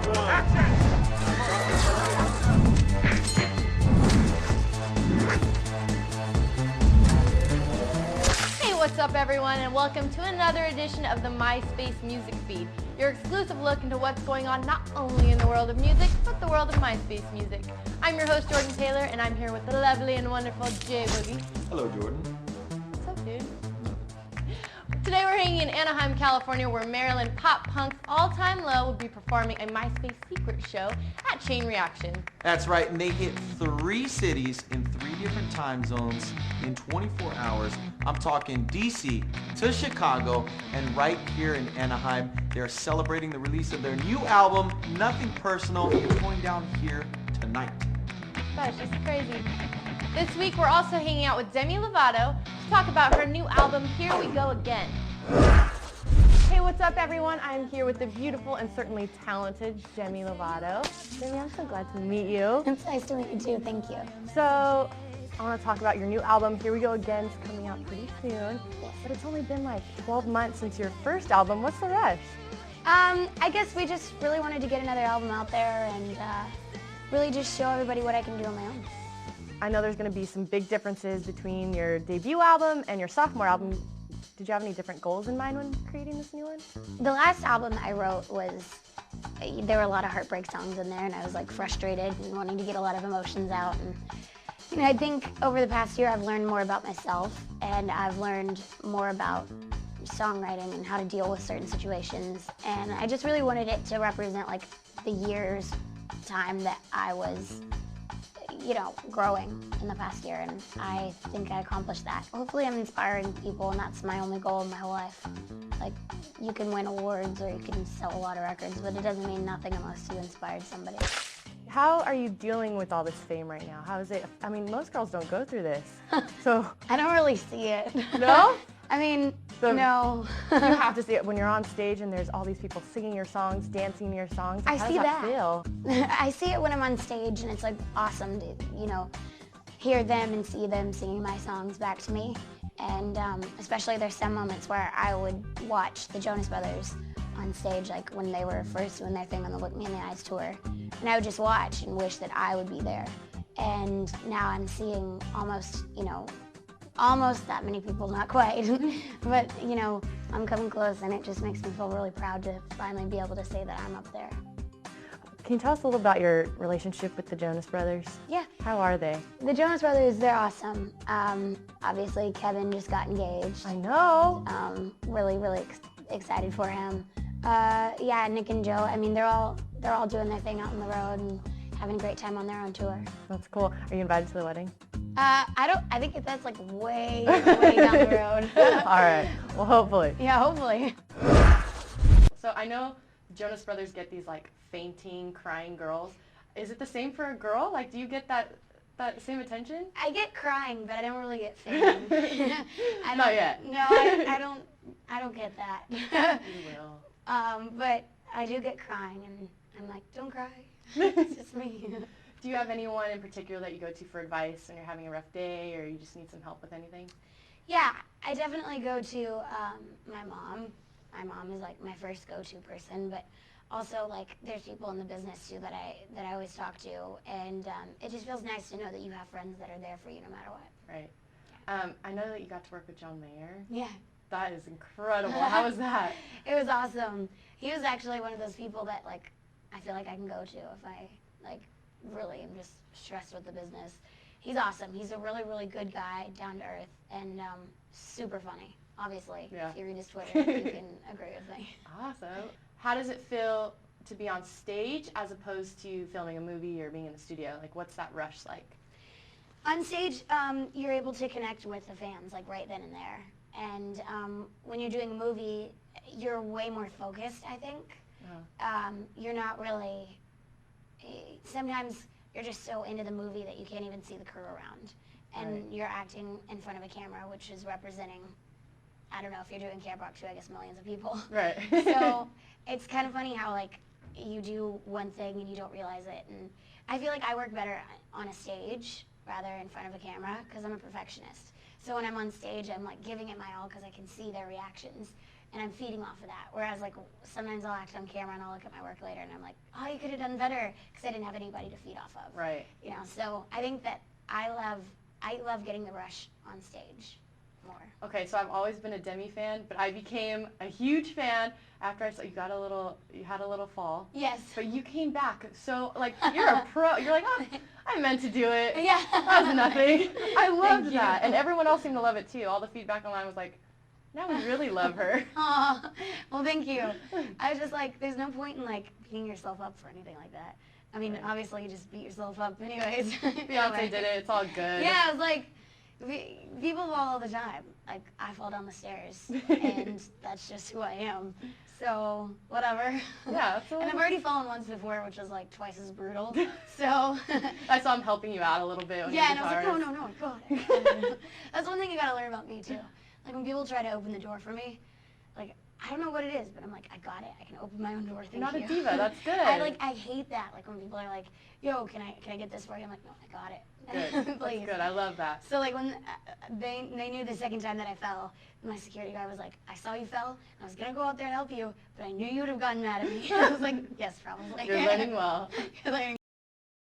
Hey, what's up everyone, and welcome to another edition of the Myspace Music Feed, your exclusive look into what's going on not only in the world of music, but the world of Myspace music. I'm your host, Jordan Taylor, and I'm here with the lovely and wonderful Jay Boogie. Hello, Jordan. What's up, dude? Today we're hanging in Anaheim, California, where Maryland pop punk's all-time low will be performing a Myspace secret show at Chain Reaction. That's right, and they hit 3 cities in 3 different time zones in 24 hours. I'm talking DC to Chicago, and right here in Anaheim, they're celebrating the release of their new album, Nothing Personal. It's going down here tonight. Gosh, it's crazy. This week we're also hanging out with Demi Lovato to talk about her new album, Here We Go Again. Hey, what's up everyone? I'm here with the beautiful and certainly talented Demi Lovato. Demi, I'm so glad to meet you. It's nice to meet you too, thank you. So, I want to talk about your new album, Here We Go Again. It's coming out pretty soon. But it's only been like 12 months since your first album. What's the rush? I guess we just really wanted to get another album out there and really just show everybody what I can do on my own. I know there's going to be some big differences between your debut album and your sophomore album. Did you have any different goals in mind when creating this new one? The last album I wrote there were a lot of heartbreak songs in there, and I was like frustrated and wanting to get a lot of emotions out. And you know, I think over the past year I've learned more about myself, and I've learned more about songwriting and how to deal with certain situations. And I just really wanted it to represent like the years time that I was, you know, growing in the past year, and I think I accomplished that. Hopefully I'm inspiring people, and that's my only goal in my whole life. Like, you can win awards or you can sell a lot of records, but it doesn't mean nothing unless you inspired somebody. How are you dealing with all this fame right now? How is it? I mean, most girls don't go through this. So I don't really see it. No? I mean, So no. You have to see it when you're on stage and there's all these people singing your songs, dancing your songs. I How see does that that. feel? I see it when I'm on stage, and it's like awesome to, you know, hear them and see them singing my songs back to me. And especially there's some moments where I would watch the Jonas Brothers on stage, like when they were first doing their thing on the Look Me in the Eyes tour. And I would just watch and wish that I would be there. And now I'm seeing almost, you know, almost that many people, not quite, but you know, I'm coming close, and it just makes me feel really proud to finally be able to say that I'm up there. Can you tell us a little about your relationship with the Jonas Brothers? Yeah. How are they? The Jonas Brothers, they're awesome. Obviously, Kevin just got engaged. I know. Really, really excited for him. Yeah, Nick and Joe, I mean, they're all doing their thing out on the road and having a great time on their own tour. That's cool. Are you invited to the wedding? I think that's like way, way down the road. All right. Well, hopefully. Yeah, hopefully. So I know Jonas Brothers get these like fainting, crying girls. Is it the same for a girl? Like, do you get that same attention? I get crying, but I don't really get fainting. Not yet. No, I don't get that. You will. But I do get crying, and I'm like, don't cry. It's just me. Do you have anyone in particular that you go to for advice when you're having a rough day, or you just need some help with anything? Yeah, I definitely go to my mom. My mom is like my first go-to person, but also like there's people in the business too that I always talk to, and it just feels nice to know that you have friends that are there for you no matter what. Right. Yeah. I know that you got to work with John Mayer. Yeah. That is incredible. How was that? It was awesome. He was actually one of those people that like I feel like I can go to if I like really am just stressed with the business. He's awesome. He's a really, really good guy, down to earth, and super funny. Obviously, yeah. If you read his Twitter, you can agree with me. Awesome. How does it feel to be on stage as opposed to filming a movie or being in the studio? Like, what's that rush like? On stage, you're able to connect with the fans like right then and there. And when you're doing a movie, you're way more focused, I think. Oh. You're not really, sometimes you're just so into the movie that you can't even see the crew around. And right. You're acting in front of a camera, which is representing, I don't know if you're doing Camp Rock too, I guess millions of people. Right. So it's kind of funny how like you do one thing and you don't realize it. And I feel like I work better on a stage rather in front of a camera because I'm a perfectionist. So when I'm on stage, I'm like giving it my all because I can see their reactions. and I'm feeding off of that. Whereas like sometimes I'll act on camera and I'll look at my work later and I'm like, oh, you could have done better because I didn't have anybody to feed off of. Right. You know, so I think that I love getting the rush on stage more. Okay, so I've always been a Demi fan, but I became a huge fan after I saw you had a little fall. Yes. But you came back, so like you're a pro. You're like, oh, I meant to do it. Yeah. That was nothing. I loved Thank that, you. and everyone else seemed to love it too. All the feedback online was like, now we really love her. Aw, well, thank you. I was just like, there's no point in like beating yourself up for anything like that. I mean, Right. obviously you just beat yourself up anyways. Beyonce did it. It's all good. Yeah, I was like, people fall all the time. Like, I fall down the stairs, and that's just who I am. So, whatever. Yeah, absolutely. And I've already fallen once before, which was like twice as brutal. So. I saw him helping you out a little bit. When Yeah, you and were I was like, guitarist. no, God. That's one thing you gotta learn about me too. Like when people try to open the door for me, like I don't know what it is, but I'm like, I got it. I can open my own door. Thank You're not you. a diva. That's good. I hate that. Like when people are like, yo, can I get this for you? I'm like, no, I got it. Good. Please. That's good. I love that. So like when they knew the second time that I fell, my security guy was like, I saw you fell, and I was gonna go out there and help you, but I knew you would have gotten mad at me. I was like, yes, probably. You're learning well. You're learning